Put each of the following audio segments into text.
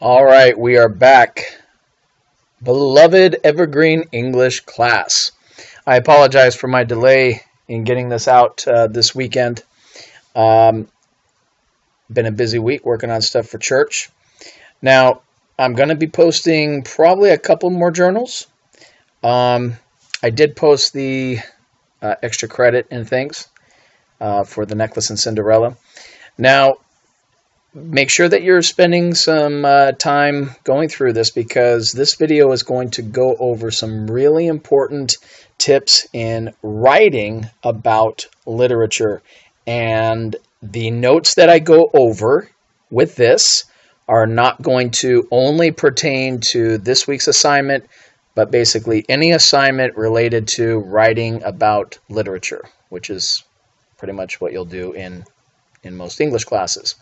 All right, we are back. Beloved Evergreen English class. I apologize for my delay in getting this out this weekend. Been a busy week working on stuff for church. Now, I'm going to be posting probably a couple more journals. I did post the extra credit and things for the necklace and Cinderella. Now, make sure that you're spending some time going through this, because this video is going to go over some really important tips in writing about literature. And the notes that I go over with this are not going to only pertain to this week's assignment, but basically any assignment related to writing about literature, which is pretty much what you'll do in most English classes.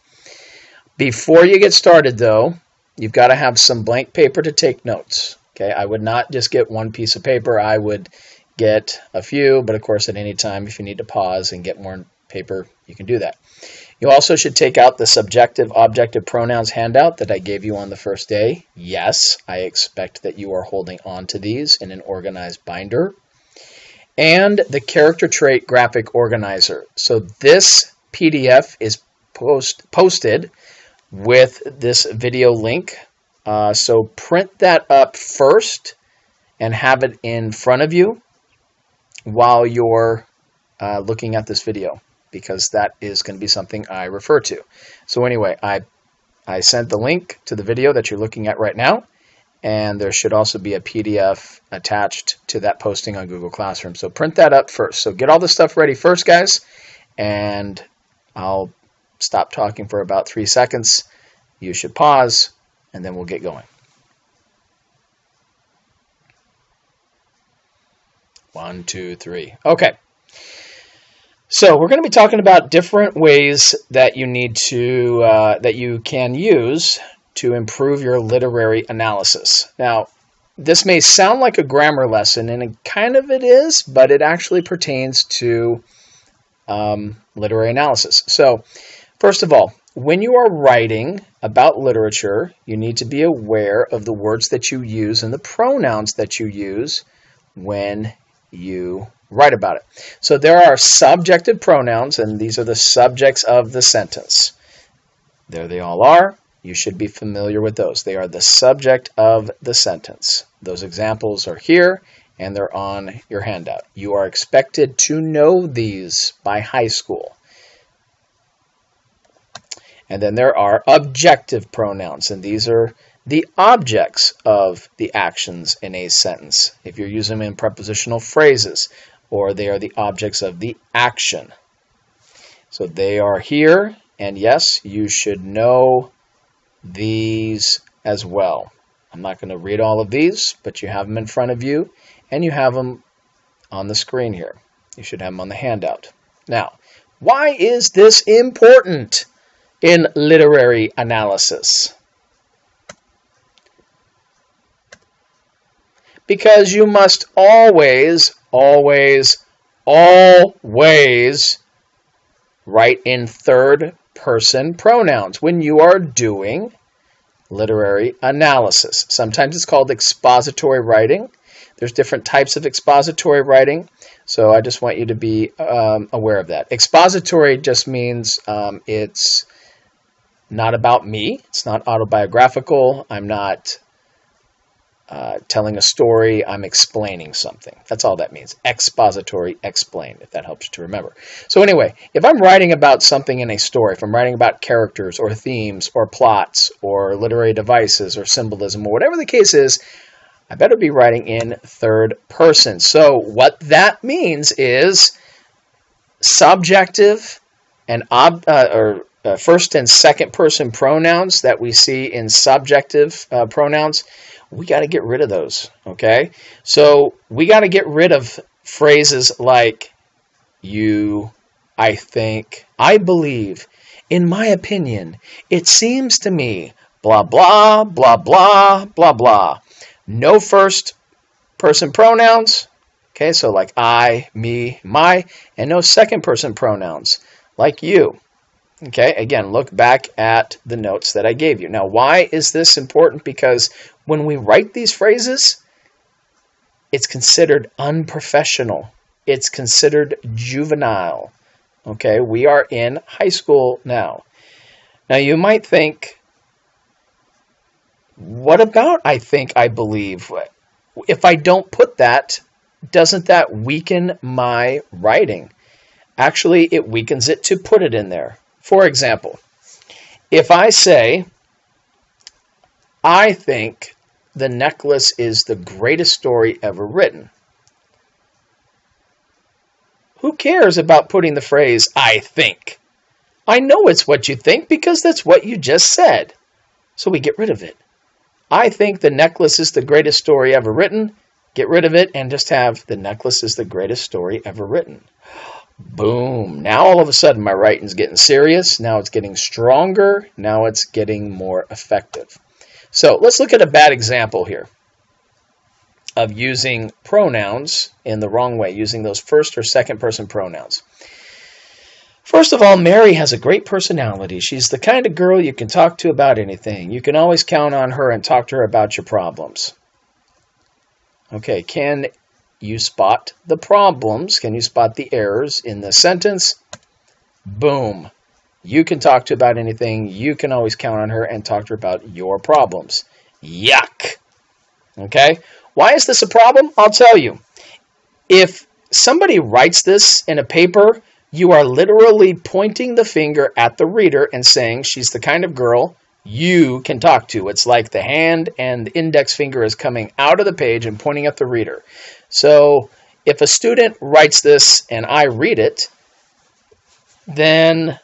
Before you get started, though, you've got to have some blank paper to take notes. Okay, I would not just get one piece of paper. I would get a few, but of course, at any time, if you need to pause and get more paper, you can do that. You also should take out the subjective, objective pronouns handout that I gave you on the first day. Yes, I expect that you are holding on to these in an organized binder. And the character trait graphic organizer. So this PDF is posted with this video link. So print that up first and have it in front of you while you're looking at this video, because that is going to be something I refer to. So anyway, I sent the link to the video that you're looking at right now, and there should also be a PDF attached to that posting on Google Classroom. So print that up first. So get all the stuff ready first, guys, and I'll stop talking for about 3 seconds. You should pause, and then we'll get going. 1, 2, 3. Okay. So we're going to be talking about different ways that you need to that you can use to improve your literary analysis. Now, this may sound like a grammar lesson, and it is, but it actually pertains to literary analysis. So, first of all, when you are writing about literature, you need to be aware of the words that you use and the pronouns that you use when you write about it. So there are subjective pronouns, and these are the subjects of the sentence. There they all are. You should be familiar with those. They are the subject of the sentence. Those examples are here, and they're on your handout. You are expected to know these by high school. And then there are objective pronouns, and these are the objects of the actions in a sentence. If you're using them in prepositional phrases, or they are the objects of the action. So they are here, and yes, you should know these as well. I'm not going to read all of these, but you have them in front of you, and you have them on the screen here. You should have them on the handout. Now, why is this important in literary analysis? Because you must always write in third-person pronouns when you are doing literary analysis. Sometimes it's called expository writing. There's different types of expository writing, so I just want you to be aware of that. Expository just means it's not about me. It's not autobiographical. I'm not telling a story. I'm explaining something. That's all that means. Expository, explain, if that helps you to remember. So anyway, if I'm writing about something in a story, if I'm writing about characters or themes or plots or literary devices or symbolism or whatever the case is, I better be writing in third person. So what that means is subjective and first and second person pronouns that we see in subjective pronouns, we got to get rid of those, okay? So we got to get rid of phrases like you, I think, I believe, in my opinion, it seems to me, blah, blah, blah, blah, blah, blah. No first person pronouns, okay? So like I, me, my, and no second person pronouns like you. Okay, again, look back at the notes that I gave you. Now, why is this important? Because when we write these phrases, it's considered unprofessional. It's considered juvenile. Okay, we are in high school now. Now, you might think, what about I think, I believe? If I don't put that, doesn't that weaken my writing? Actually, it weakens it to put it in there. For example, if I say, I think the necklace is the greatest story ever written, who cares about putting the phrase, I think? I know it's what you think because that's what you just said. So we get rid of it. I think the necklace is the greatest story ever written. Get rid of it and just have the necklace is the greatest story ever written. Boom. Now all of a sudden my writing's getting serious. Now it's getting stronger. Now it's getting more effective. So let's look at a bad example here of using pronouns in the wrong way, using those first or second person pronouns. First of all, Mary has a great personality. She's the kind of girl you can talk to about anything. You can always count on her and talk to her about your problems. Okay, can you spot the problems? Can you spot the errors in the sentence? Boom. You can talk to her about anything. You can always count on her and talk to her about your problems. Yuck. Okay? Why is this a problem? I'll tell you. If somebody writes this in a paper, you are literally pointing the finger at the reader and saying she's the kind of girl you can talk to. It's like the hand and the index finger is coming out of the page and pointing at the reader. So if a student writes this and I read it, then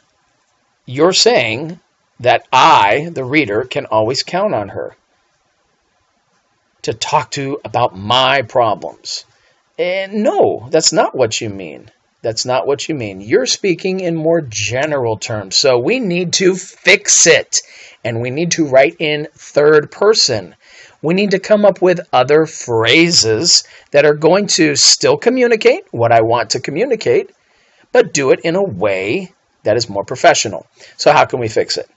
you're saying that I, the reader, can always count on her to talk to about my problems. And no, that's not what you mean. That's not what you mean. You're speaking in more general terms. So we need to fix it. And we need to write in third person. We need to come up with other phrases that are going to still communicate what I want to communicate, but do it in a way that is more professional. So how can we fix it?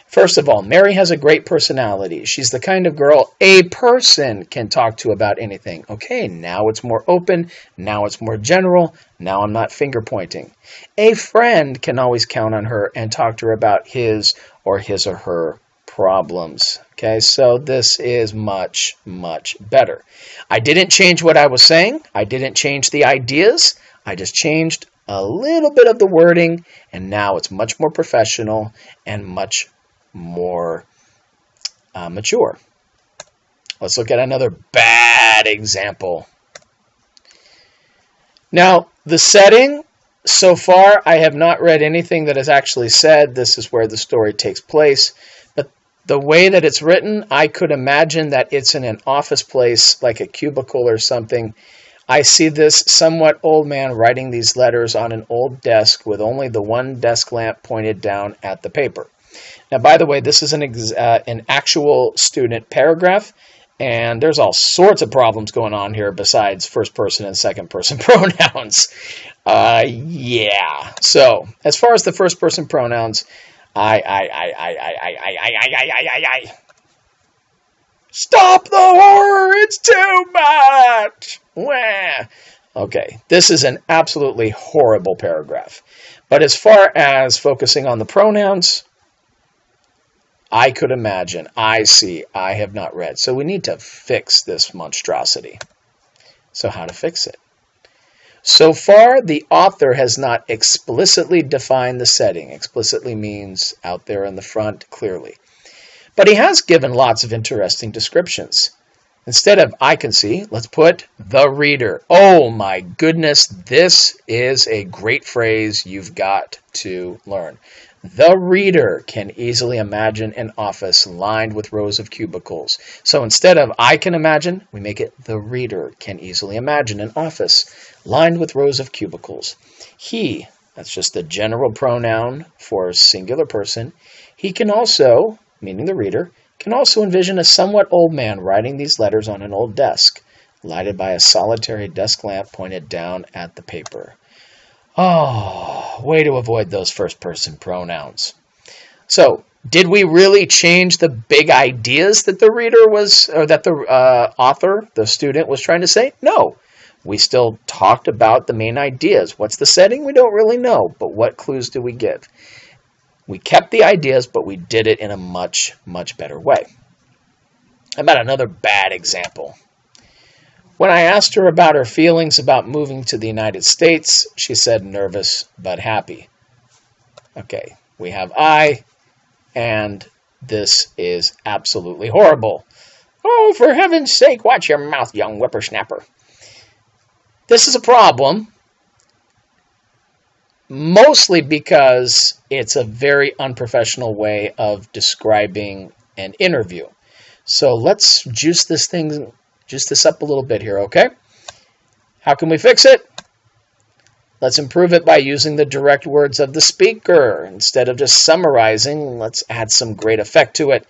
First of all, Mary has a great personality. She's the kind of girl a person can talk to about anything. Okay, now it's more open. Now it's more general. Now I'm not finger pointing. A friend can always count on her and talk to her about his or her problems. Okay, so this is much, much better. I didn't change what I was saying. I didn't change the ideas. I just changed a little bit of the wording, and now it's much more professional and much more mature. Let's look at another bad example. Now, the setting, so far, I have not read anything that is actually said. This is where the story takes place. But the way that it's written, I could imagine that it's in an office place, like a cubicle or something. I see this somewhat old man writing these letters on an old desk with only the one desk lamp pointed down at the paper. Now, by the way, this is an actual student paragraph, and there's all sorts of problems going on here besides first person and second person pronouns. Yeah. So, as far as the first person pronouns, Stop the horror! It's too much! Wah. Okay, this is an absolutely horrible paragraph. But as far as focusing on the pronouns, I could imagine, I see, I have not read. So we need to fix this monstrosity. So how to fix it? So far, the author has not explicitly defined the setting. Explicitly means out there in the front, clearly. But he has given lots of interesting descriptions. Instead of I can see, let's put the reader. Oh my goodness, this is a great phrase you've got to learn. The reader can easily imagine an office lined with rows of cubicles. So instead of I can imagine, we make it the reader can easily imagine an office lined with rows of cubicles. He, that's just the general pronoun for a singular person. He can also, meaning the reader, can also envision a somewhat old man writing these letters on an old desk, lighted by a solitary desk lamp pointed down at the paper. Oh, way to avoid those first-person pronouns. So, did we really change the big ideas that the reader was, or that the author, the student, was trying to say? No. We still talked about the main ideas. What's the setting? We don't really know, but what clues do we give? We kept the ideas, but we did it in a much, much better way. How about another bad example? When I asked her about her feelings about moving to the United States, she said nervous but happy. Okay, we have I, and this is absolutely horrible. Oh, for heaven's sake, watch your mouth, young whippersnapper. This is a problem, mostly because it's a very unprofessional way of describing an interview. So let's juice this up a little bit here, okay? How can we fix it? Let's improve it by using the direct words of the speaker. Instead of just summarizing, let's add some great effect to it.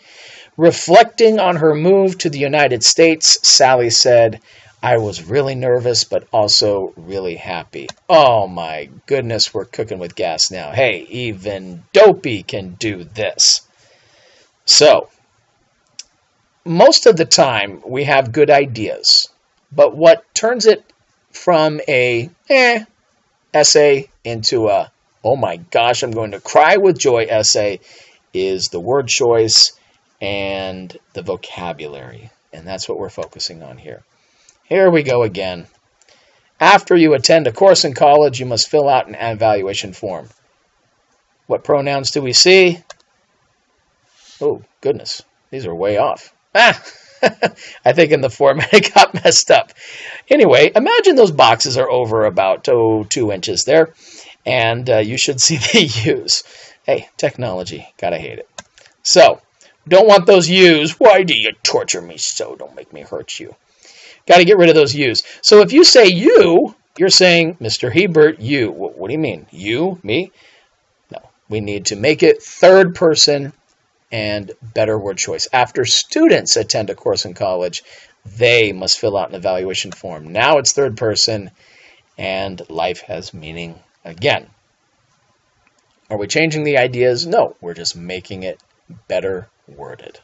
Reflecting on her move to the United States, Sally said, I was really nervous, but also really happy. Oh my goodness, we're cooking with gas now. Hey, even Dopey can do this. So, most of the time we have good ideas, but what turns it from a essay into a, oh my gosh, I'm going to cry with joy essay is the word choice and the vocabulary. And that's what we're focusing on here. Here we go again. After you attend a course in college, you must fill out an evaluation form. What pronouns do we see? Oh, goodness. These are way off. I think in the format it got messed up. Anyway, imagine those boxes are over about 2 inches there, and you should see the U's. Hey, technology. Gotta hate it. So, don't want those U's. Why do you torture me so? Don't make me hurt you. Got to get rid of those U's. So if you say you, you're saying, Mr. Hebert, you. What do you mean? You? Me? No. We need to make it third person and better word choice. After students attend a course in college, they must fill out an evaluation form. Now it's third person and life has meaning again. Are we changing the ideas? No. We're just making it better worded.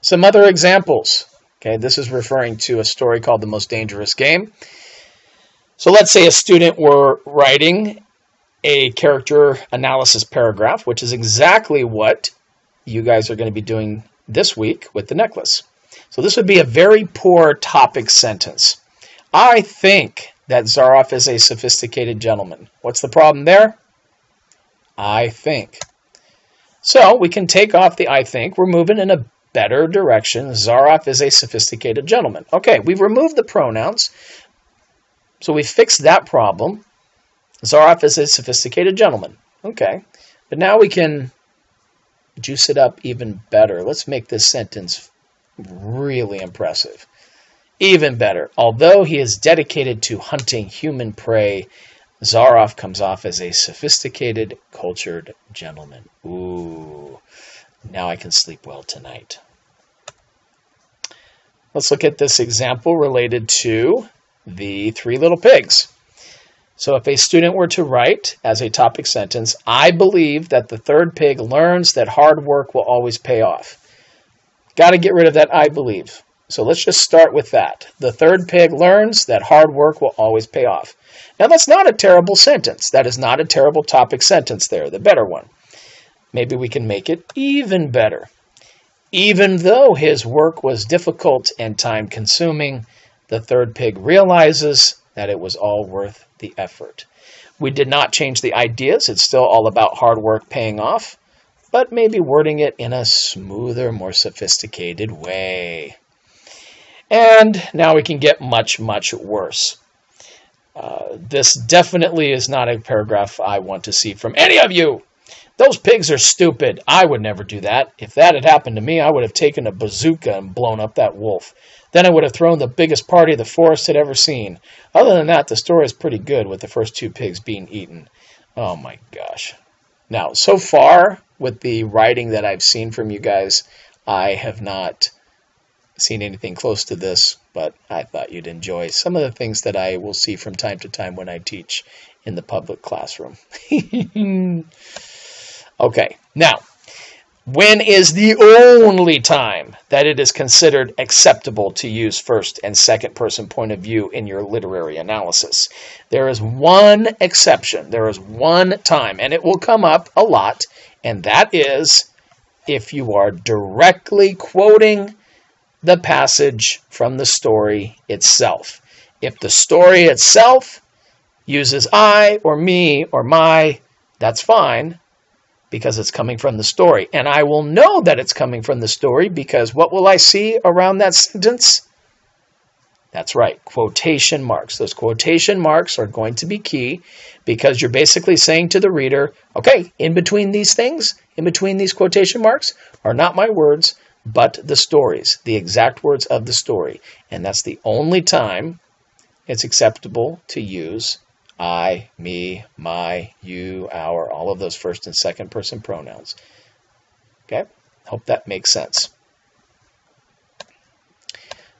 Some other examples. Okay, this is referring to a story called The Most Dangerous Game. So let's say a student were writing a character analysis paragraph, which is exactly what you guys are going to be doing this week with the necklace. So this would be a very poor topic sentence. I think that Zaroff is a sophisticated gentleman. What's the problem there? I think. So we can take off the I think. We're moving in a better direction. Zaroff is a sophisticated gentleman. Okay, we've removed the pronouns. So we fixed that problem. Zaroff is a sophisticated gentleman. Okay, but now we can juice it up even better. Let's make this sentence really impressive. Even better. Although he is dedicated to hunting human prey, Zaroff comes off as a sophisticated, cultured gentleman. Ooh. Now I can sleep well tonight. Let's look at this example related to the Three Little Pigs. So if a student were to write as a topic sentence, I believe that the third pig learns that hard work will always pay off. Got to get rid of that I believe. So let's just start with that. The third pig learns that hard work will always pay off. Now that's not a terrible sentence. That is not a terrible topic sentence there, the better one. Maybe we can make it even better. Even though his work was difficult and time-consuming, the third pig realizes that it was all worth the effort. We did not change the ideas. It's still all about hard work paying off, but maybe wording it in a smoother, more sophisticated way. And now we can get much, much worse. This definitely is not a paragraph I want to see from any of you. Those pigs are stupid. I would never do that. If that had happened to me, I would have taken a bazooka and blown up that wolf. Then I would have thrown the biggest party the forest had ever seen. Other than that, the story is pretty good with the first 2 pigs being eaten. Oh my gosh. Now, so far with the writing that I've seen from you guys, I have not seen anything close to this, but I thought you'd enjoy some of the things that I will see from time to time when I teach in the public classroom. Okay, now, when is the only time that it is considered acceptable to use first and second person point of view in your literary analysis? There is one exception. There is one time, and it will come up a lot, and that is if you are directly quoting the passage from the story itself. If the story itself uses I or me or my, that's fine, because it's coming from the story. And I will know that it's coming from the story because what will I see around that sentence? That's right, quotation marks. Those quotation marks are going to be key because you're basically saying to the reader, okay, in between these things, in between these quotation marks are not my words, but the stories, the exact words of the story. And that's the only time it's acceptable to use I, me, my, you, our, all of those first and second person pronouns. Okay? Hope that makes sense.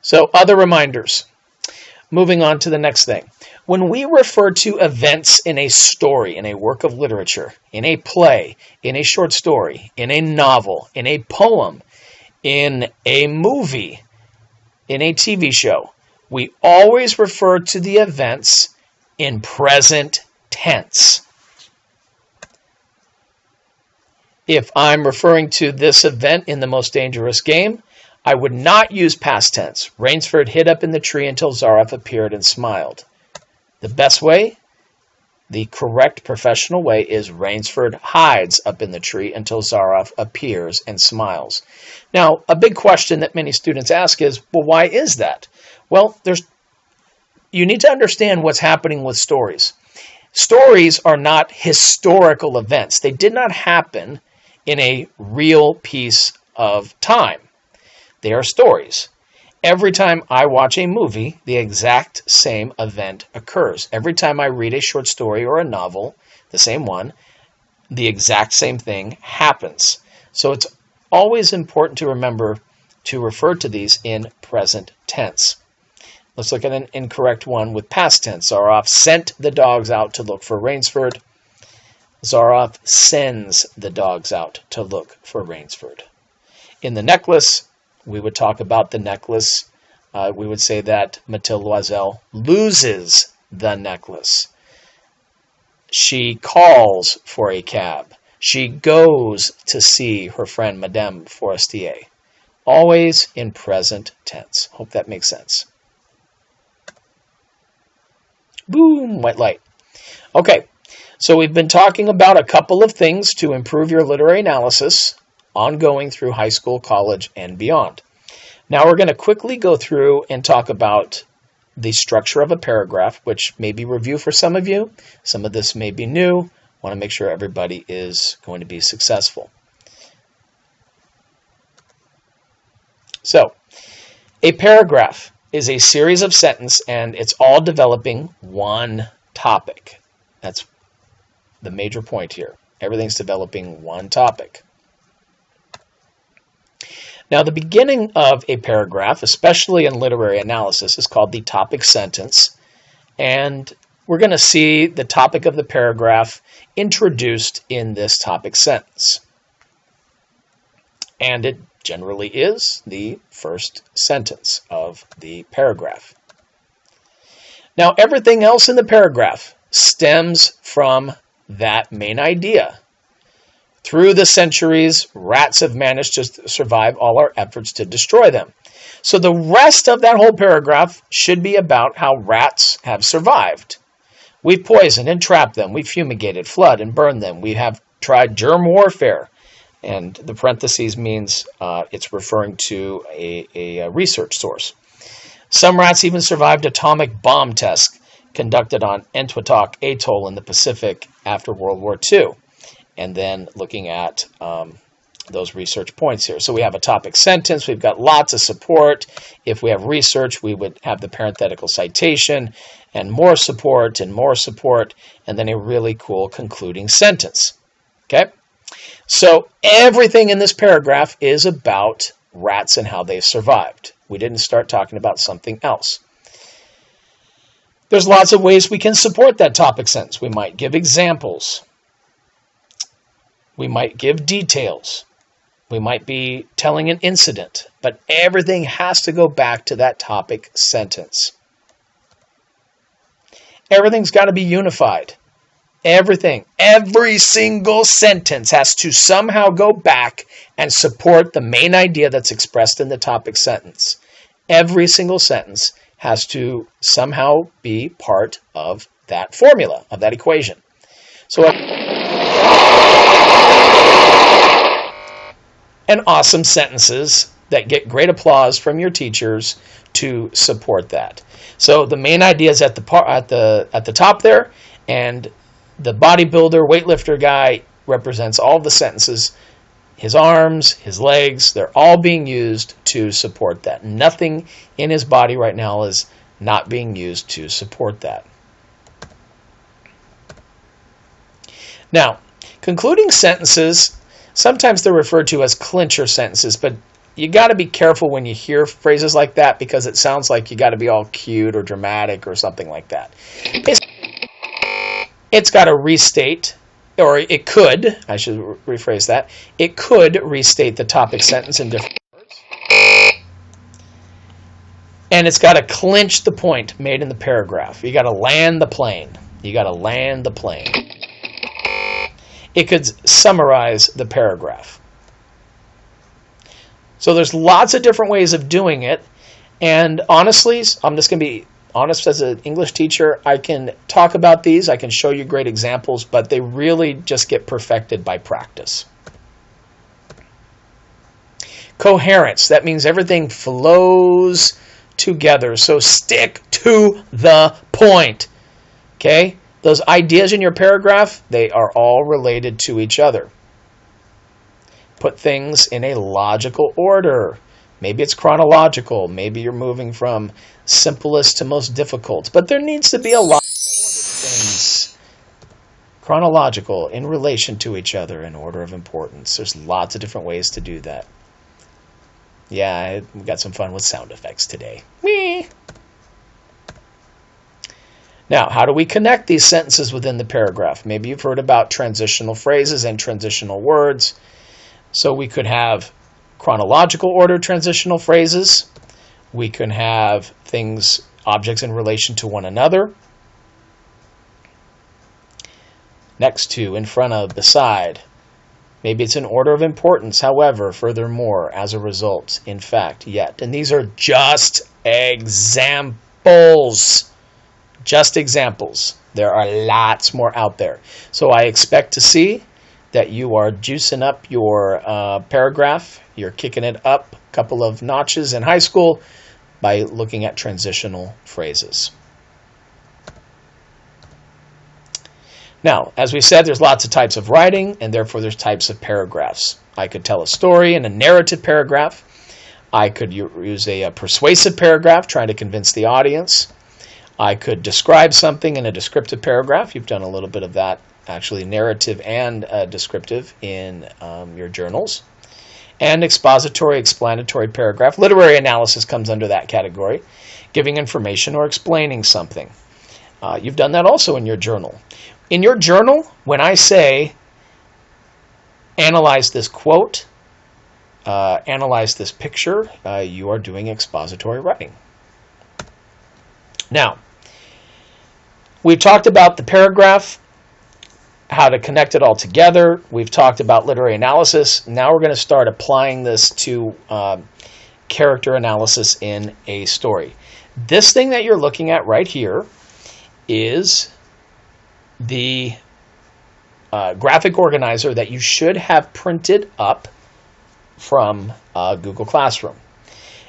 So, other reminders. Moving on to the next thing. When we refer to events in a story, in a work of literature, in a play, in a short story, in a novel, in a poem, in a movie, in a TV show, we always refer to the events in present tense. If I'm referring to this event in The Most Dangerous Game, I would not use past tense. Rainsford hid up in the tree until Zaroff appeared and smiled. The best way, the correct professional way, is Rainsford hides up in the tree until Zaroff appears and smiles. Now, a big question that many students ask is, well, why is that? Well, you need to understand what's happening with stories. Stories are not historical events. They did not happen in a real piece of time. They are stories. Every time I watch a movie, the exact same event occurs. Every time I read a short story or a novel, the same one, the exact same thing happens. So it's always important to remember to refer to these in present tense. Let's look at an incorrect one with past tense. Zaroff sent the dogs out to look for Rainsford. Zaroff sends the dogs out to look for Rainsford. In the necklace, we would talk about the necklace. We would say that Mathilde Loisel loses the necklace. She calls for a cab. She goes to see her friend Madame Forestier. Always in present tense. Hope that makes sense. Boom, white light. Okay, so we've been talking about a couple of things to improve your literary analysis ongoing through high school, college, and beyond. Now we're going to quickly go through and talk about the structure of a paragraph, which may be review for some of you. Some of this may be new. I want to make sure everybody is going to be successful. So, a paragraph is a series of sentences, and it's all developing one topic. That's the major point here. Everything's developing one topic. Now, the beginning of a paragraph, especially in literary analysis, is called the topic sentence, and we're going to see the topic of the paragraph introduced in this topic sentence. And it generally is the first sentence of the paragraph. Now, everything else in the paragraph stems from that main idea. Through the centuries, rats have managed to survive all our efforts to destroy them. So the rest of that whole paragraph should be about how rats have survived. We've poisoned and trapped them. We've fumigated, flooded, and burned them. We have tried germ warfare. And the parentheses means it's referring to a research source. Some rats even survived atomic bomb tests conducted on Entwatock Atoll in the Pacific after World War II. And then looking at those research points here. So we have a topic sentence. We've got lots of support. If we have research, we would have the parenthetical citation and more support, and then a really cool concluding sentence. Okay? So everything in this paragraph is about rats and how they've survived. We didn't start talking about something else. There's lots of ways we can support that topic sentence. We might give examples. We might give details. We might be telling an incident, but everything has to go back to that topic sentence. Everything's got to be unified. Everything, every single sentence has to somehow go back and support the main idea that's expressed in the topic sentence. Every single sentence has to somehow be part of that formula, of that equation. So, and awesome sentences that get great applause from your teachers to support that. So the main idea is at the top there, and the bodybuilder, weightlifter guy represents all the sentences. His arms, his legs, they're all being used to support that. Nothing in his body right now is not being used to support that. Now, concluding sentences, sometimes they're referred to as clincher sentences, but you got to be careful when you hear phrases like that because it sounds like you got to be all cute or dramatic or something like that. It's got to restate, or it could, I should rephrase that, it could restate the topic sentence in different words. And it's got to clinch the point made in the paragraph. You got to land the plane. You got to land the plane. It could summarize the paragraph. So there's lots of different ways of doing it. And honestly, I'm just going to be honest as an English teacher. I can talk about these. I can show you great examples, but they really just get perfected by practice. Coherence. That means everything flows together. So stick to the point. Okay? Those ideas in your paragraph, they are all related to each other. Put things in a logical order. Maybe it's chronological. Maybe you're moving from simplest to most difficult. But there needs to be a lot of things chronological in relation to each other in order of importance. There's lots of different ways to do that. Yeah, we got some fun with sound effects today. Whee! Now, how do we connect these sentences within the paragraph? Maybe you've heard about transitional phrases and transitional words. So we could have chronological order transitional phrases. We can have things, objects in relation to one another. Next to, in front of, beside. Maybe it's in order of importance, however, furthermore, as a result, in fact, yet. And these are just examples. Just examples. There are lots more out there. So I expect to see that you are juicing up your paragraph. You're kicking it up a couple of notches in high school by looking at transitional phrases. Now, as we said, there's lots of types of writing, and therefore there's types of paragraphs. I could tell a story in a narrative paragraph. I could use a persuasive paragraph, trying to convince the audience. I could describe something in a descriptive paragraph. You've done a little bit of that, actually narrative and descriptive in your journals. And expository, explanatory paragraph. Literary analysis comes under that category, giving information or explaining something. You've done that also in your journal. In your journal, when I say analyze this quote, analyze this picture, you are doing expository writing. Now, we've talked about the paragraph, how to connect it all together. We've talked about literary analysis. Now we're going to start applying this to character analysis in a story. This thing that you're looking at right here is the graphic organizer that you should have printed up from Google Classroom.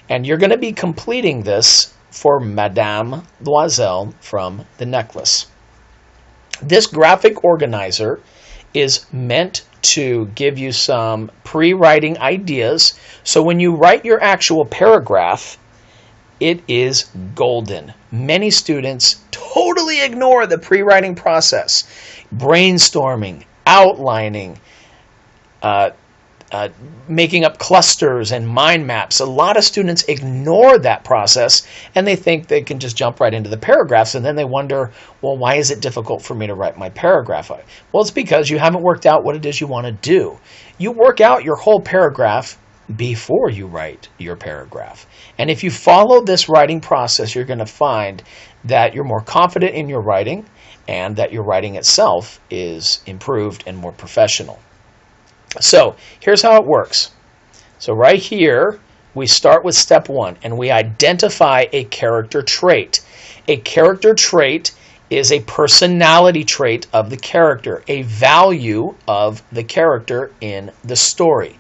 And you're going to be completing this for Madame Loisel from The Necklace. This graphic organizer is meant to give you some pre-writing ideas, so when you write your actual paragraph, it is golden. Many students totally ignore the pre-writing process. Brainstorming, outlining, making up clusters and mind maps. A lot of students ignore that process and they think they can just jump right into the paragraphs, and then they wonder, well, why is it difficult for me to write my paragraph? Well, it's because you haven't worked out what it is you want to do. You work out your whole paragraph before you write your paragraph. And if you follow this writing process, you're going to find that you're more confident in your writing and that your writing itself is improved and more professional. So here's how it works. So right here, we start with step 1 and we identify a character trait. A character trait is a personality trait of the character, a value of the character in the story.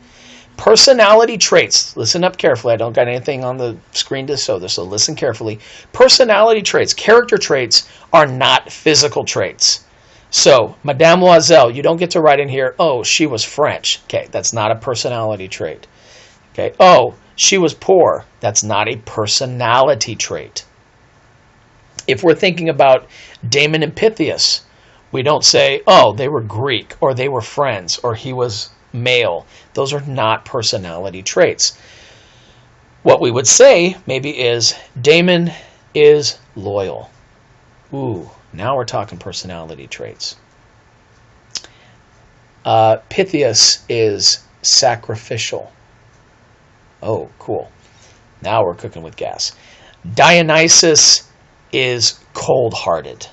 Personality traits, listen up carefully. I don't got anything on the screen to show this, so listen carefully. Personality traits, character traits, are not physical traits. So, Mademoiselle, you don't get to write in here, oh, she was French. Okay, that's not a personality trait. Okay, oh, she was poor. That's not a personality trait. If we're thinking about Damon and Pythias, we don't say, oh, they were Greek, or they were friends, or he was male. Those are not personality traits. What we would say maybe is Damon is loyal. Ooh, now we're talking personality traits. Pythias is sacrificial. Oh, cool. Now we're cooking with gas. Dionysus is cold-hearted.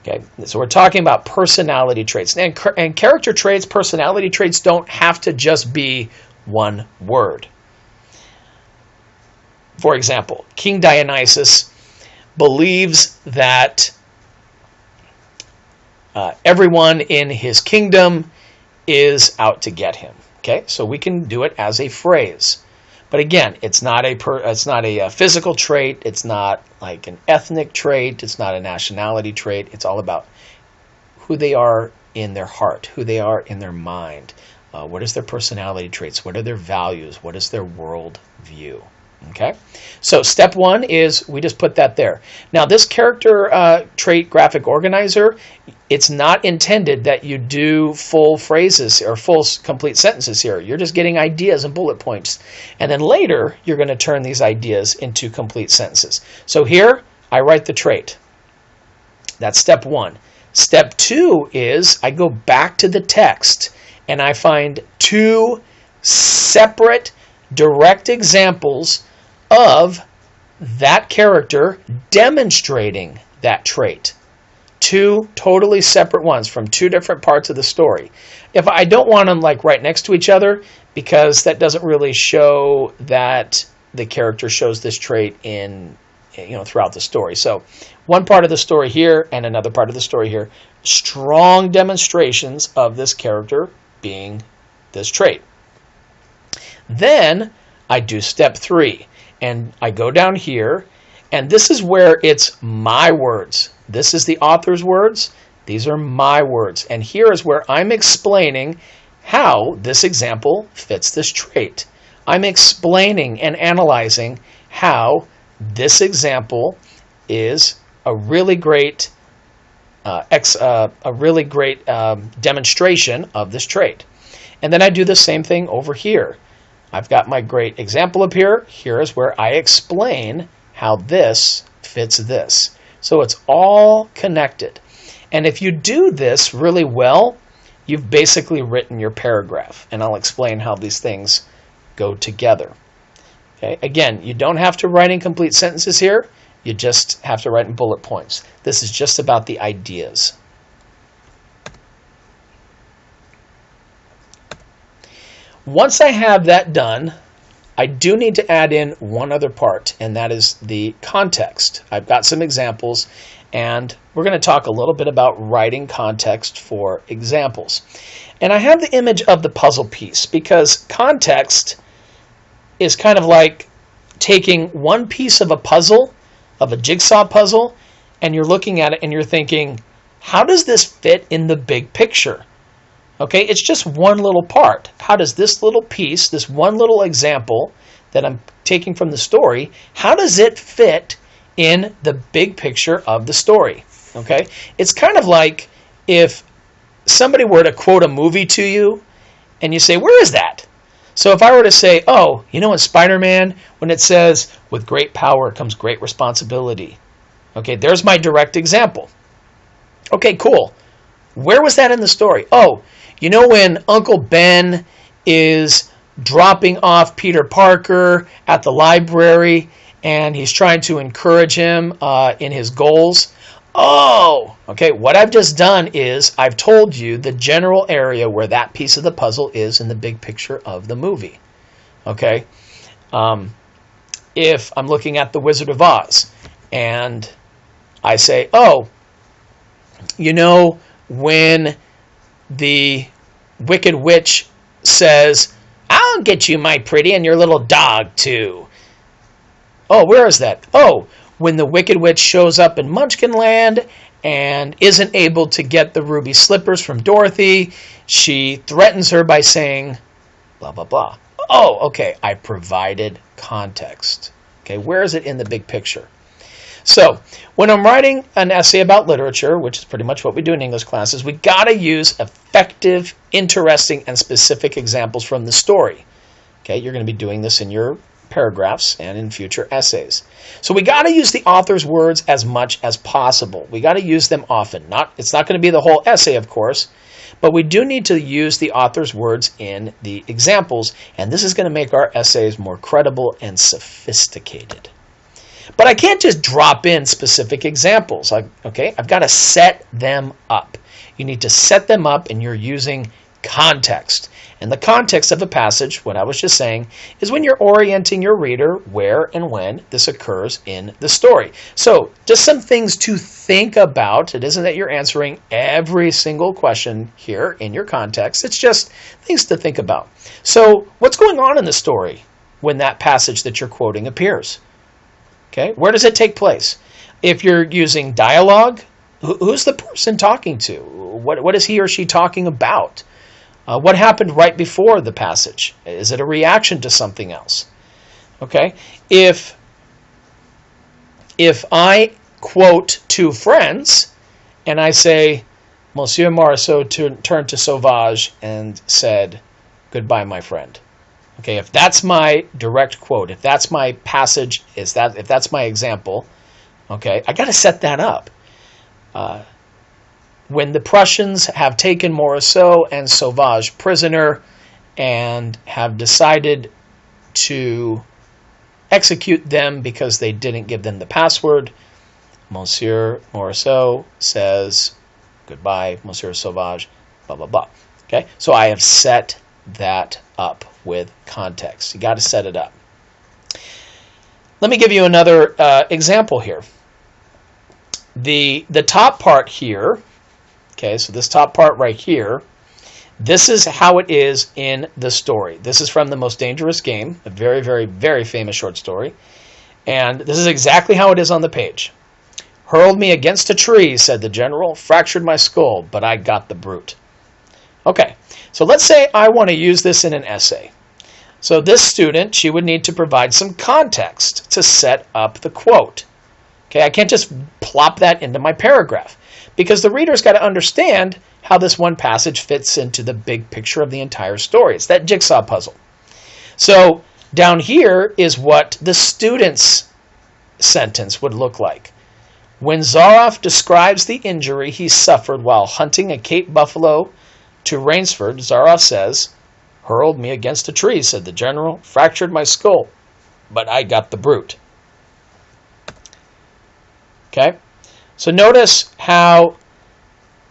Okay, so we're talking about personality traits. And character traits, personality traits don't have to just be one word. For example, King Dionysus believes that everyone in his kingdom is out to get him. Okay, so we can do it as a phrase. But again, it's not a physical trait. It's not like an ethnic trait. It's not a nationality trait. It's all about who they are in their heart, who they are in their mind. What is their personality traits? What are their values? What is their world view? Okay, so step 1 is we just put that there. Now this character trait graphic organizer, it's not intended that you do full phrases or full complete sentences here. You're just getting ideas and bullet points. And then later, you're going to turn these ideas into complete sentences. So here, I write the trait. That's step 1. Step 2 is I go back to the text and I find 2 separate direct examples of that character demonstrating that trait. 2 totally separate ones from 2 different parts of the story. If I don't want them like right next to each other, because that doesn't really show that the character shows this trait in, throughout the story. So one part of the story here and another part of the story here, strong demonstrations of this character being this trait. Then I do step 3 and I go down here, and this is where it's my words. This is the author's words. These are my words. And here is where I'm explaining how this example fits this trait. I'm explaining and analyzing how this example is a really great demonstration of this trait. And then I do the same thing over here. I've got my great example up here. Here is where I explain how this fits this. So it's all connected. And if you do this really well, you've basically written your paragraph. And I'll explain how these things go together. Okay? Again, you don't have to write in complete sentences here. You just have to write in bullet points. This is just about the ideas. Once I have that done, I do need to add in one other part, and that is the context. I've got some examples, and we're going to talk a little bit about writing context for examples. And I have the image of the puzzle piece, because context is kind of like taking one piece of a puzzle, of a jigsaw puzzle, and you're looking at it and you're thinking, how does this fit in the big picture? Okay, it's just one little part. How does this little piece, this one little example that I'm taking from the story, how does it fit in the big picture of the story? Okay, it's kind of like if somebody were to quote a movie to you And you say, where is that? So if I were to say, oh, you know in Spider-Man, when it says, with great power comes great responsibility. Okay, there's my direct example. Okay, cool. Where was that in the story? Oh, you know when Uncle Ben is dropping off Peter Parker at the library and he's trying to encourage him in his goals? Oh, okay, what I've just done is I've told you the general area where that piece of the puzzle is in the big picture of the movie. Okay? If I'm looking at The Wizard of Oz and I say, oh, you know when the Wicked Witch says, I'll get you, my pretty, and your little dog, too. Oh, where is that? Oh, when the Wicked Witch shows up in Munchkinland and isn't able to get the ruby slippers from Dorothy, she threatens her by saying, blah, blah, blah. Oh, okay, I provided context. Okay, where is it in the big picture? So, when I'm writing an essay about literature, which is pretty much what we do in English classes, we got to use effective, interesting, and specific examples from the story. Okay, you're going to be doing this in your paragraphs and in future essays. So we got to use the author's words as much as possible. We got to use them often. It's not going to be the whole essay, of course, but we do need to use the author's words in the examples, and this is going to make our essays more credible and sophisticated. But I can't just drop in specific examples. I've got to set them up. You need to set them up, and you're using context. And the context of a passage, what I was just saying, is when you're orienting your reader where and when this occurs in the story. So just some things to think about. It isn't that you're answering every single question here in your context. It's just things to think about. So what's going on in the story when that passage that you're quoting appears? Okay, where does it take place? If you're using dialogue, who's the person talking to? What is he or she talking about? What happened right before the passage? Is it a reaction to something else? Okay, if I quote two friends and I say, Monsieur Marceau turned to Sauvage and said, goodbye, my friend. Okay, if that's my direct quote, if that's my passage, if that's my example, okay, I got to set that up. When the Prussians have taken Morisot and Sauvage prisoner and have decided to execute them because they didn't give them the password, Monsieur Morisot says, goodbye, Monsieur Sauvage, blah, blah, blah. Okay, so I have set that up with context. You got to set it up. Let me give you another example here. The top part here, okay, so this top part right here, this is how it is in the story. This is from The Most Dangerous Game, a very, very, very famous short story. And this is exactly how it is on the page. Hurled me against a tree, said the general, fractured my skull, but I got the brute. Okay, so let's say I want to use this in an essay. So this student, she would need to provide some context to set up the quote. Okay, I can't just plop that into my paragraph because the reader's got to understand how this one passage fits into the big picture of the entire story. It's that jigsaw puzzle. So down here is what the student's sentence would look like. When Zaroff describes the injury he suffered while hunting a Cape buffalo to Rainsford, Zaroff says, hurled me against a tree, said the general, fractured my skull, but I got the brute. Okay, so notice how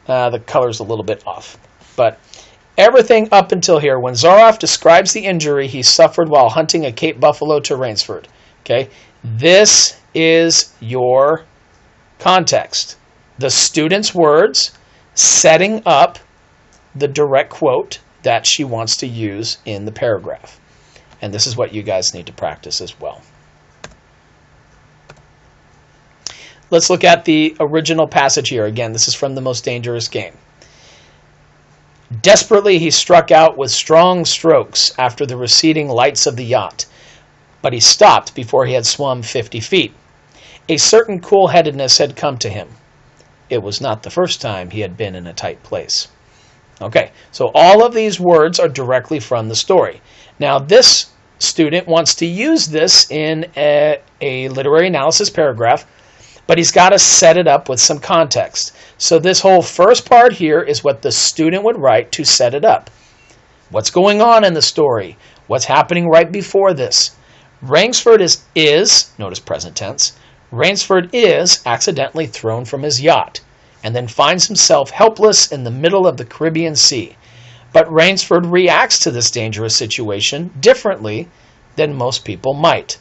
the color's a little bit off, but everything up until here, when Zaroff describes the injury he suffered while hunting a Cape buffalo to Rainsford, okay, this is your context. The student's words setting up the direct quote that she wants to use in the paragraph. And this is what you guys need to practice as well. Let's look at the original passage here. Again, this is from The Most Dangerous Game. Desperately, he struck out with strong strokes after the receding lights of the yacht, but he stopped before he had swum 50 feet. A certain cool-headedness had come to him. It was not the first time he had been in a tight place. Okay, so all of these words are directly from the story. Now, this student wants to use this in a literary analysis paragraph, but he's got to set it up with some context. So this whole first part here is what the student would write to set it up. What's going on in the story? What's happening right before this? Rainsford is, notice present tense, Rainsford is accidentally thrown from his yacht and then finds himself helpless in the middle of the Caribbean Sea. But Rainsford reacts to this dangerous situation differently than most people might.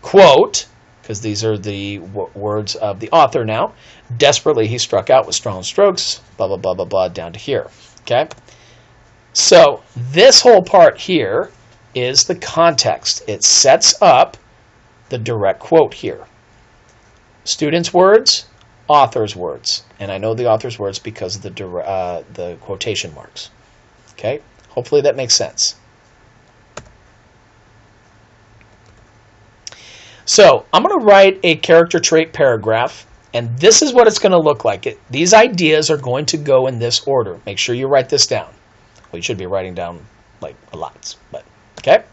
Quote, because these are the words of the author now, desperately he struck out with strong strokes, blah, blah, blah, blah, blah, down to here. Okay? So this whole part here is the context. It sets up the direct quote here. Student's words, author's words. And I know the author's words because of the quotation marks. Okay? Hopefully that makes sense. So I'm going to write a character trait paragraph, and this is what it's going to look like. These ideas are going to go in this order. Make sure you write this down. Well, you should be writing down like a lot, but okay.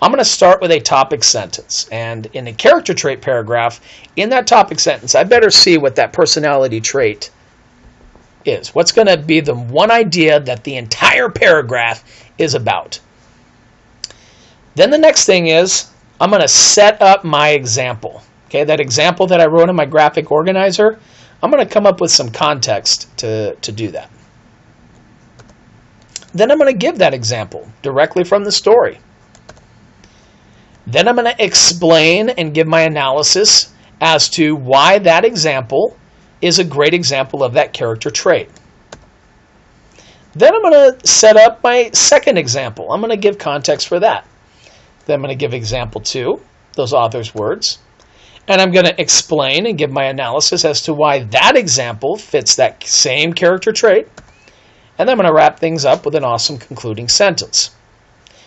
I'm going to start with a topic sentence, and in a character trait paragraph, in that topic sentence, I better see what that personality trait is. What's going to be the one idea that the entire paragraph is about? Then the next thing is, I'm going to set up my example. Okay, that example that I wrote in my graphic organizer, I'm going to come up with some context to do that. Then I'm going to give that example directly from the story. Then I'm going to explain and give my analysis as to why that example is a great example of that character trait. Then I'm going to set up my second example. I'm going to give context for that. Then I'm going to give example 2, those author's words. And I'm going to explain and give my analysis as to why that example fits that same character trait. And then I'm going to wrap things up with an awesome concluding sentence.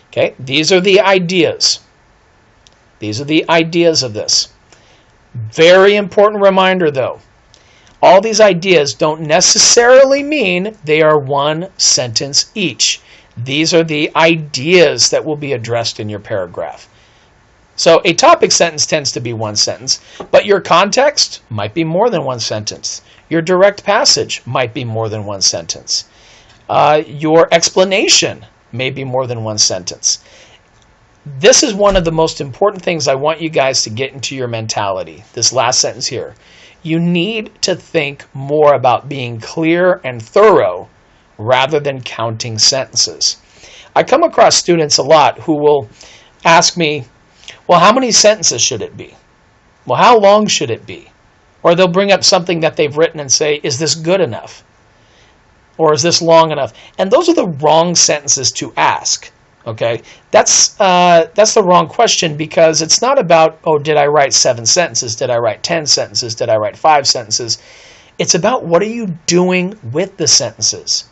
Okay, these are the ideas. These are the ideas of this. Very important reminder though. All these ideas don't necessarily mean they are one sentence each. These are the ideas that will be addressed in your paragraph. So a topic sentence tends to be one sentence, but your context might be more than one sentence. Your direct passage might be more than one sentence. Your explanation may be more than one sentence. This is one of the most important things I want you guys to get into your mentality, this last sentence here. You need to think more about being clear and thorough rather than counting sentences. I come across students a lot who will ask me, well, how many sentences should it be? Well, how long should it be? Or they'll bring up something that they've written and say, is this good enough? Or is this long enough? And those are the wrong sentences to ask. Okay, that's the wrong question, because it's not about, oh, did I write 7 sentences? Did I write 10 sentences? Did I write 5 sentences? It's about what are you doing with the sentences.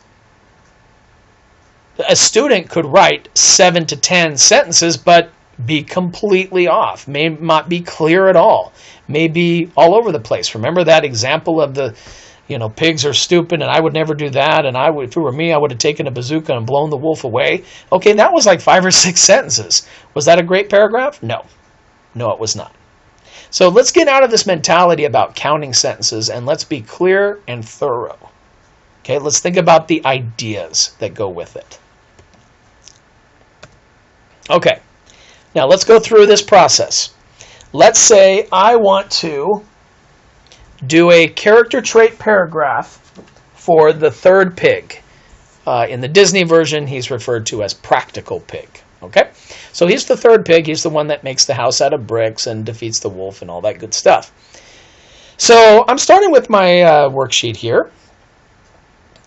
A student could write 7 to 10 sentences, but be completely off, may not be clear at all, may be all over the place. Remember that example of the, pigs are stupid and I would never do that, and if it were me, I would have taken a bazooka and blown the wolf away. Okay, that was like 5 or 6 sentences. Was that a great paragraph? No, it was not. So let's get out of this mentality about counting sentences and let's be clear and thorough. Okay, let's think about the ideas that go with it. Okay, now let's go through this process. Let's say I want to do a character trait paragraph for the third pig. In the Disney version, he's referred to as Practical Pig. Okay, so he's the third pig. He's the one that makes the house out of bricks and defeats the wolf and all that good stuff. So I'm starting with my worksheet here,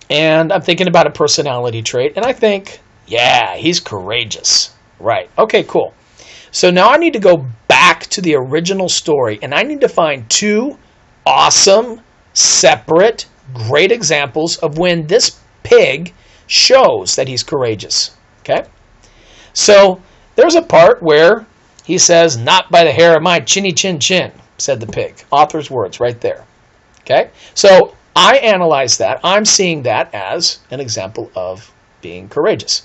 and I'm thinking about a personality trait, and I think, yeah, he's courageous. Right, okay, cool. So now I need to go back to the original story, and I need to find 2 awesome, separate, great examples of when this pig shows that he's courageous. Okay? So there's a part where he says, "Not by the hair of my chinny chin chin," said the pig. Author's words right there. Okay? So I analyze that. I'm seeing that as an example of being courageous.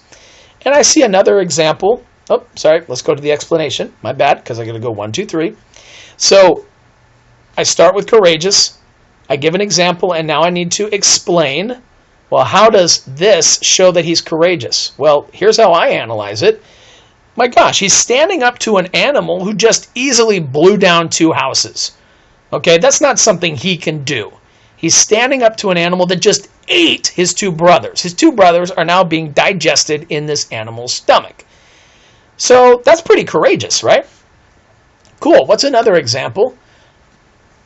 And I see another example. Oh, sorry. Let's go to the explanation. My bad, because I got to go 1, 2, 3. So I start with courageous. I give an example, and now I need to explain, well, how does this show that he's courageous? Well, here's how I analyze it. My gosh, he's standing up to an animal who just easily blew down 2 houses. Okay, that's not something he can do. He's standing up to an animal that just ate his 2 brothers. His 2 brothers are now being digested in this animal's stomach. So that's pretty courageous, right? Cool. What's another example?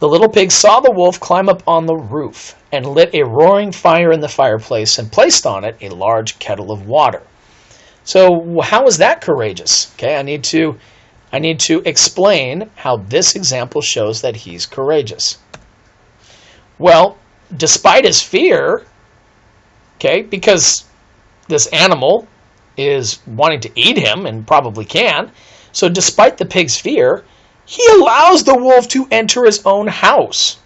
The little pig saw the wolf climb up on the roof and lit a roaring fire in the fireplace and placed on it a large kettle of water. So how is that courageous? Okay, I need to explain how this example shows that he's courageous. Well, despite his fear, okay, because this animal is wanting to eat him and probably can, so despite the pig's fear, he allows the wolf to enter his own house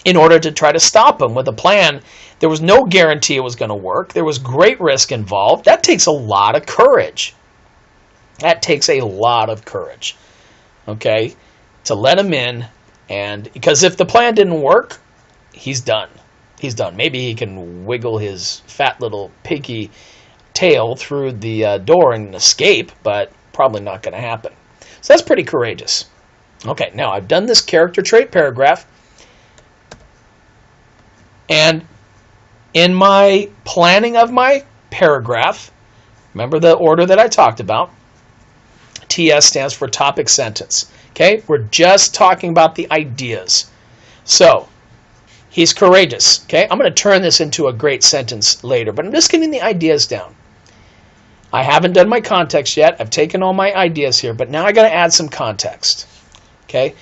in order to try to stop him with a plan. There was no guarantee it was going to work. There was great risk involved. That takes a lot of courage. That takes a lot of courage, okay, to let him in. And because if the plan didn't work, he's done. He's done. Maybe he can wiggle his fat little piggy tail through the door and escape, but probably not going to happen. So that's pretty courageous. Okay, now I've done this character trait paragraph. And in my planning of my paragraph, remember the order that I talked about? TS stands for topic sentence. Okay, we're just talking about the ideas. So, he's courageous. Okay, I'm going to turn this into a great sentence later, but I'm just getting the ideas down. I haven't done my context yet. I've taken all my ideas here, but now I got to add some context. Okay,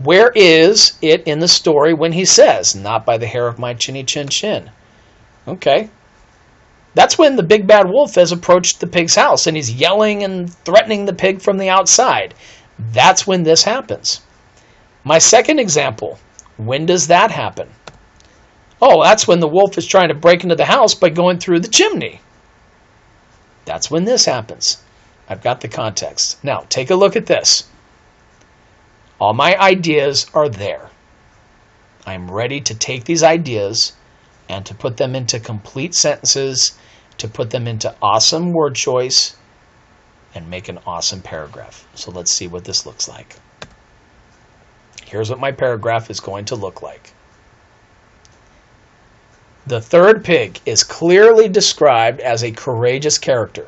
where is it in the story when he says, "Not by the hair of my chinny chin chin"? Okay, that's when the big bad wolf has approached the pig's house and he's yelling and threatening the pig from the outside. That's when this happens. My second example, when does that happen? Oh, that's when the wolf is trying to break into the house by going through the chimney. That's when this happens. I've got the context. Now, take a look at this. All my ideas are there. I'm ready to take these ideas and to put them into complete sentences, to put them into awesome word choice, and make an awesome paragraph. So let's see what this looks like. Here's what my paragraph is going to look like. The third pig is clearly described as a courageous character.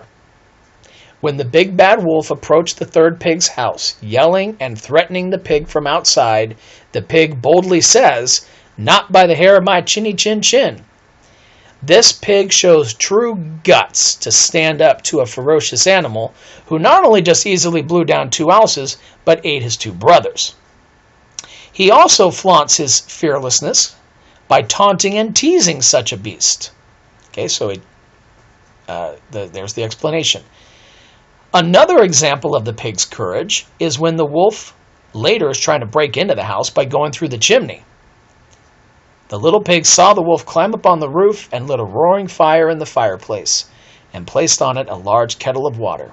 When the big bad wolf approached the third pig's house, yelling and threatening the pig from outside, the pig boldly says, "Not by the hair of my chinny chin chin." This pig shows true guts to stand up to a ferocious animal who not only just easily blew down 2 houses, but ate his 2 brothers. He also flaunts his fearlessness by taunting and teasing such a beast. Okay, so there's the explanation. Another example of the pig's courage is when the wolf later is trying to break into the house by going through the chimney. The little pig saw the wolf climb up on the roof and lit a roaring fire in the fireplace and placed on it a large kettle of water.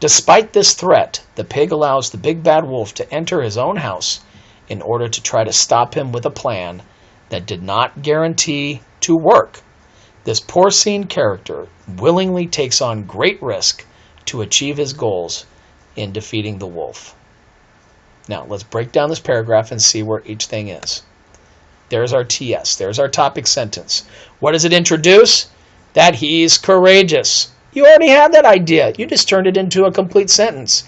Despite this threat, the pig allows the big bad wolf to enter his own house in order to try to stop him with a plan that did not guarantee to work. This porcine character willingly takes on great risk to achieve his goals in defeating the wolf. Now, let's break down this paragraph and see where each thing is. There's our TS. There's our topic sentence. What does it introduce? That he's courageous. You already had that idea. You just turned it into a complete sentence,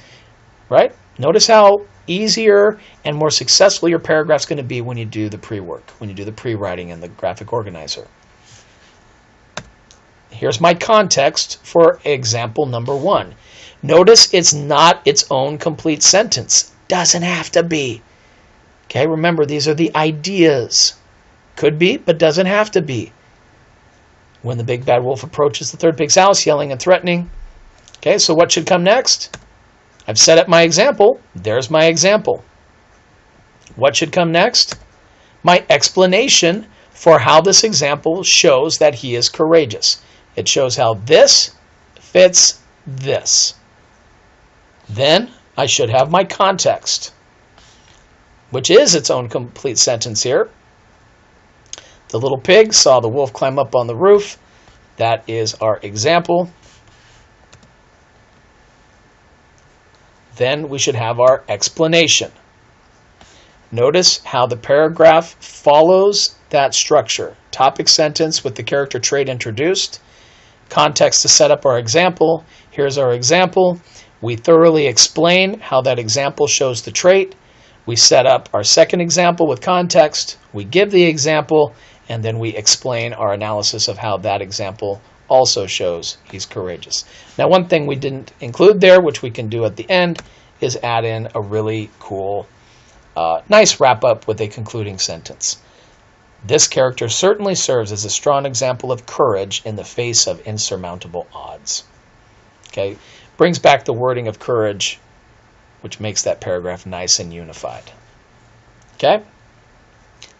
right? Notice how easier and more successful your paragraph's going to be when you do the pre-work, when you do the pre-writing in the graphic organizer. Here's my context for example number 1. Notice it's not its own complete sentence. Doesn't have to be. Okay, remember, these are the ideas. Could be, but doesn't have to be. When the big bad wolf approaches the third pig's house, yelling and threatening. Okay, so what should come next? I've set up my example. There's my example. What should come next? my explanation for how this example shows that he is courageous. It shows how this fits this. Then I should have my context, which is its own complete sentence here. The little pig saw the wolf climb up on the roof. That is our example. Then we should have our explanation. Notice how the paragraph follows that structure. Topic sentence with the character trait introduced. Context to set up our example. Here's our example. We thoroughly explain how that example shows the trait. We set up our second example with context. We give the example, and then we explain our analysis of how that example also shows he's courageous. Now, one thing we didn't include there, which we can do at the end, is add in a really cool, nice wrap-up with a concluding sentence. This character certainly serves as a strong example of courage in the face of insurmountable odds. Okay, brings back the wording of courage, which makes that paragraph nice and unified. Okay,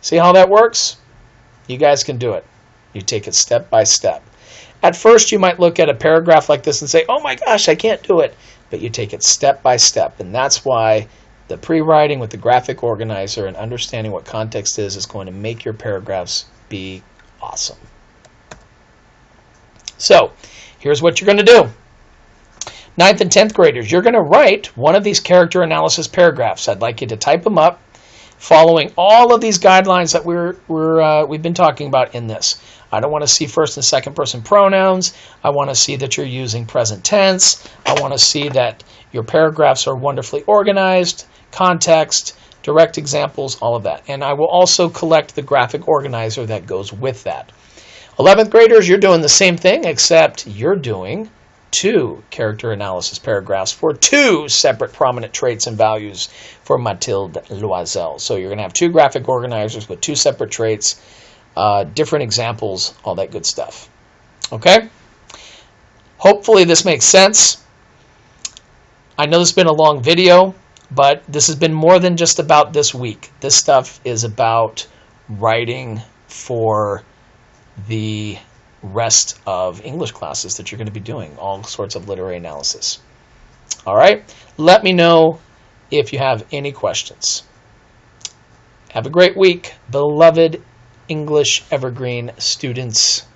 see how that works? You guys can do it. You take it step by step. At first, you might look at a paragraph like this and say, oh my gosh, I can't do it. But you take it step by step, and that's why the pre-writing with the graphic organizer and understanding what context is going to make your paragraphs be awesome. So, here's what you're going to do. 9th and 10th graders, you're going to write one of these character analysis paragraphs. I'd like you to type them up, following all of these guidelines that we've been talking about in this. I don't want to see first and second person pronouns. I want to see that you're using present tense. I want to see that your paragraphs are wonderfully organized, context, direct examples, all of that. And I will also collect the graphic organizer that goes with that. 11th graders, you're doing the same thing, except you're doing 2 character analysis paragraphs for 2 separate prominent traits and values for Mathilde Loisel. So you're going to have 2 graphic organizers with 2 separate traits, different examples, all that good stuff. Okay? Hopefully this makes sense. I know this has been a long video, but this has been more than just about this week. This stuff is about writing for the rest of English classes that you're going to be doing, all sorts of literary analysis. All right? Let me know if you have any questions. Have a great week, beloved English Evergreen students.